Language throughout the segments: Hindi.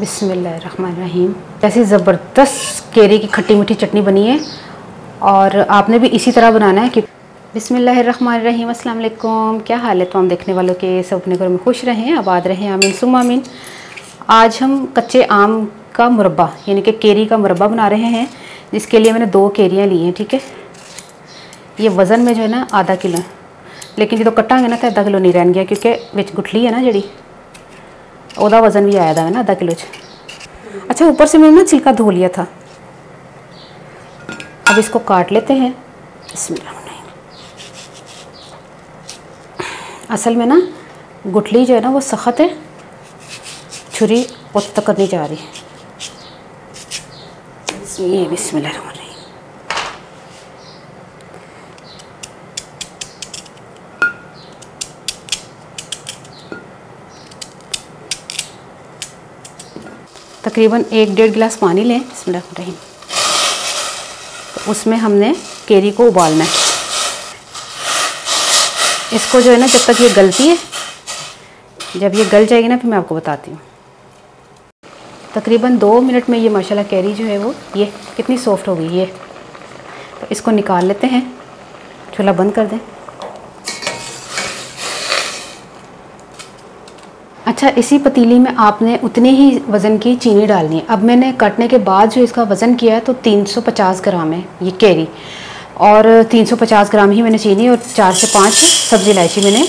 बिस्मिल्लाहिर्रहमानिर्रहीम। ऐसी ज़बरदस्त केरी की खट्टी मीठी चटनी बनी है और आपने भी इसी तरह बनाना है कि बिस्मिल्लाहिर्रहमानिर्रहीम। अस्सलाम वालेकुम, क्या हाल है तमाम देखने वालों के? सब अपने घरों में खुश रहें, आबाद रहें, आमीन सुम्मा आमीन। आज हम कच्चे आम का मुरब्बा यानी कि केरी का मुरब्बा बना रहे हैं, जिसके लिए मैंने 2 केरियाँ ली हैं। ठीक है, ये वज़न में जो है ना आधा किलो है, लेकिन जो कट्टांगे ना तो आधा किलो नहीं रहन गया, क्योंकि विच गुठली है ना जी, ओदा वज़न भी आया था ना आधा किलो च। अच्छा, ऊपर से मैंने ना छिलका धो लिया था। अब इसको काट लेते हैं। असल में ना गुठली जो है ना वो सख्त है, छुरी उत तक करनी जा रही है। ये बिस्मिल्लाह। तकरीबन 1-1.5 गिलास पानी लें। बिस्मिल्लाह। तो उसमें हमने केरी को उबालना है। इसको जो है ना जब तक ये गलती है, जब ये गल जाएगी ना फिर मैं आपको बताती हूँ। तकरीबन 2 मिनट में ये माशाल्लाह केरी जो है वो ये कितनी सॉफ्ट हो गई ये। तो इसको निकाल लेते हैं, चूल्हा बंद कर दें। अच्छा, इसी पतीली में आपने उतने ही वज़न की चीनी डालनी है। अब मैंने काटने के बाद जो इसका वज़न किया है तो 350 ग्राम है ये केरी, और 350 ग्राम ही मैंने चीनी और 4 से 5 सब्ज़ी इलायची मैंने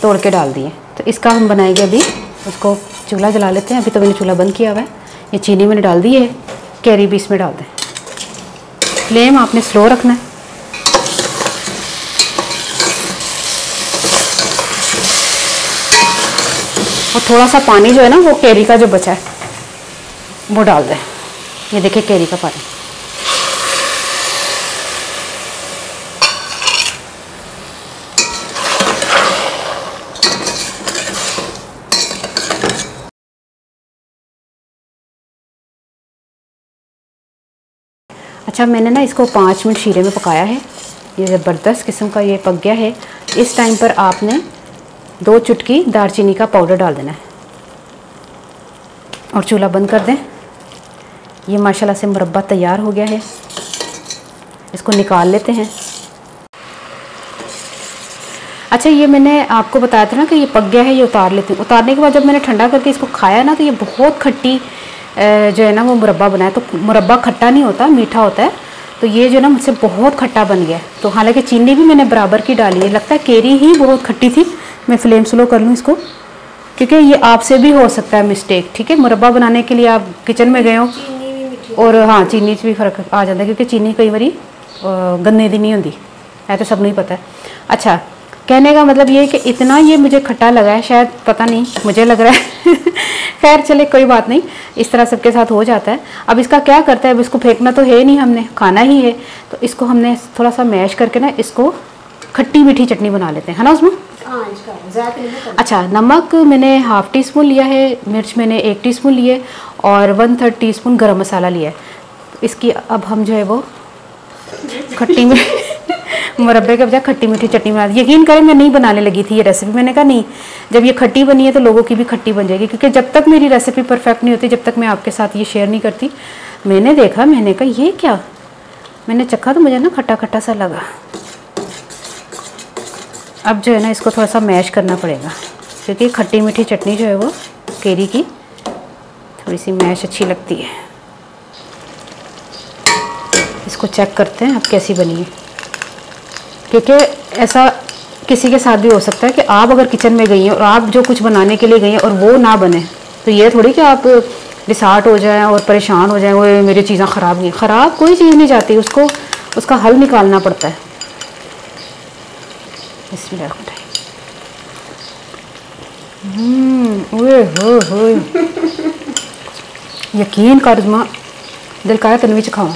तोड़ के डाल दी है। तो इसका हम बनाएंगे अभी। उसको चूल्हा जला लेते हैं। अभी तो मैंने चूल्हा बंद किया हुआ है। ये चीनी मैंने डाल दी है, केरी भी इसमें डाल दें। फ्लेम आपने स्लो रखना है। और थोड़ा सा पानी जो है ना वो केरी का जो बचा है वो डाल दें। ये देखिए केरी का पानी। अच्छा, मैंने ना इसको 5 मिनट शीरे में पकाया है। ये ज़बरदस्त किस्म का ये पक गया है। इस टाइम पर आपने 2 चुटकी दालचीनी का पाउडर डाल देना है और चूल्हा बंद कर दें। ये माशाल्लाह से मुरब्बा तैयार हो गया है। इसको निकाल लेते हैं। अच्छा, ये मैंने आपको बताया था ना कि ये पक गया है, ये उतार लेती हूँ। उतारने के बाद जब मैंने ठंडा करके इसको खाया ना तो ये बहुत खट्टी जो है ना वो मुरब्बा बनाया। तो मुरब्बा खट्टा नहीं होता, मीठा होता है। तो ये जो ना मुझसे बहुत खट्टा बन गया। तो हालांकि चीनी भी मैंने बराबर की डाली है, लगता है केरी ही बहुत खट्टी थी। मैं फ्लेम स्लो कर लूँ इसको, क्योंकि ये आपसे भी हो सकता है मिस्टेक। ठीक है, मुरब्बा बनाने के लिए आप किचन में गए हो और हाँ चीनी से भी फ़र्क आ जाता है, क्योंकि चीनी कई बारी गन्ने दी नहीं होती है, तो सब नहीं पता है। अच्छा, कहने का मतलब ये है कि इतना ये मुझे खट्टा लगा है, शायद पता नहीं मुझे लग रहा है खैर चले कोई बात नहीं, इस तरह सबके साथ हो जाता है। अब इसका क्या करता है, अब इसको फेंकना तो है नहीं, हमने खाना ही है। तो इसको हमने थोड़ा सा मैश करके ना इसको खट्टी मीठी चटनी बना लेते हैं, है ना उसमें। अच्छा, नमक मैंने ½ टीस्पून लिया है, मिर्च मैंने 1 टीस्पून लिए और 1/3 टीस्पून गरम मसाला लिया है। तो इसकी अब हम जो है वो खट्टी में मुरब्बे के बजाय खट्टी मीठी चटनी बना दी। यकीन करें मैं नहीं बनाने लगी थी ये रेसिपी। मैंने कहा नहीं, जब ये खट्टी बनी है तो लोगों की भी खट्टी बन जाएगी, क्योंकि जब तक मेरी रेसिपी परफेक्ट नहीं होती, जब तक मैं आपके साथ ये शेयर नहीं करती। मैंने देखा, मैंने कहा ये क्या, मैंने चखा तो मुझे ना खट्टा खट्टा सा लगा। अब जो है ना इसको थोड़ा सा मैश करना पड़ेगा, क्योंकि खट्टी मीठी चटनी जो है वो केरी की थोड़ी सी मैश अच्छी लगती है। इसको चेक करते हैं अब कैसी बनी है, क्योंकि ऐसा किसी के साथ भी हो सकता है कि आप अगर किचन में गई हैं और आप जो कुछ बनाने के लिए गई हैं और वो ना बने, तो ये थोड़ी कि आप डिसार्ट हो जाएं और परेशान हो जाएं, वो मेरी चीज़ें ख़राब गई। ख़राब कोई चीज़ नहीं जाती, उसको उसका हल निकालना पड़ता है। इसमें हो यकीन कर मां, दिल का तनवी च खाओ।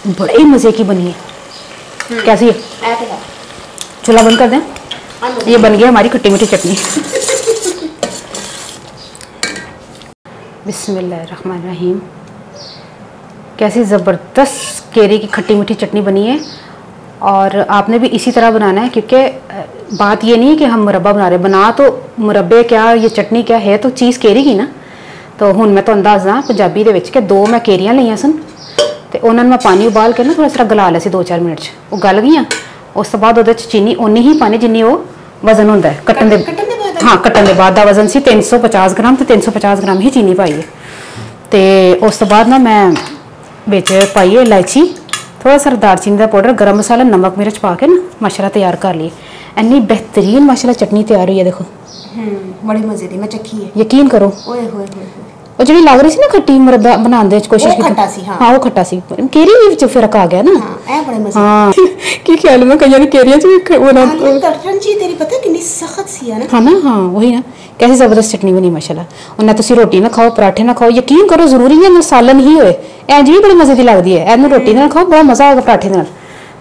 बड़े मज़े की बनी है। कैसी है? चूल्हा बंद कर दें। ये बन गया हमारी खट्टी मीठी चटनी। बिस्मिल्लाहिर्रहमानिर्रहीम। कैसी ज़बरदस्त केरी की खट्टी मीठी चटनी बनी है, और आपने भी इसी तरह बनाना है, क्योंकि बात ये नहीं है कि हम मुरब्बा बना रहे, बना तो मुरब्बे क्या ये चटनी क्या है तो चीज़ केरी की ना। तो हुण मैं तुहानूं दसदा पंजाबी दे विच कि 2 मैं केरियां लईआं सन ते उन्हां नूं मैं पानी उबाल के ना थोड़ा सा गला लिया सी 2-4 मिनट च, वो गल गईआं। उस तो बाद उहदे च चीनी उन्नी ही पानी जिन्नी वो वजन हुंदा है कट्टन दे। हाँ, कट्टन दे बाद दा वजन सी 350 ग्राम, तो 350 ग्राम ही चीनी पाई है। तो उस तो बाद ना मैं बिच पाई है इलायची, थोड़ा सा दालचीनी का पाउडर, गरम मसाला, नमक मिर्च पा के ना माशाल्लाह तैयार कर लिए। इन्नी बेहतरीन माशाल्लाह चटनी तैयार हुई है, देखो बड़ी मजे दी, मैं चखी है, यकीन करो। ओए होए होए, वो जी लग रही सी ना खट्टी मुरब्बा बनाने की कोशिश की, खट्टा सी। हाँ वो खट्टा सी, केरी भी विच फर्क आ गया ना। हां, बड़े मजे। हाँ की ख्याल में कईयां दी केरियां च भी वो ना कटरन जी तेरी पता कितनी सख्त सी है ना। हाँ ना, हाँ वही ना, कैसी जबरदस्त चटनी बनी माशाल्लाह। और ना तुसी रोटी ना खाओ, पराठे ना खाओ, यकीन करो जरूरी है ना सालन ही होए, इंज भी बड़ी मजे दी लगदी है, एनू रोटी ना खाओ बड़ा मजा आएगा पराठे नाल।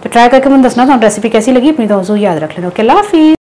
तो ट्राई करके मैं दसना तुहानूं रेसिपी कैसी लगी, अपनी दोस्तों याद रख लेना। ओके, अल्लाह हाफिज़।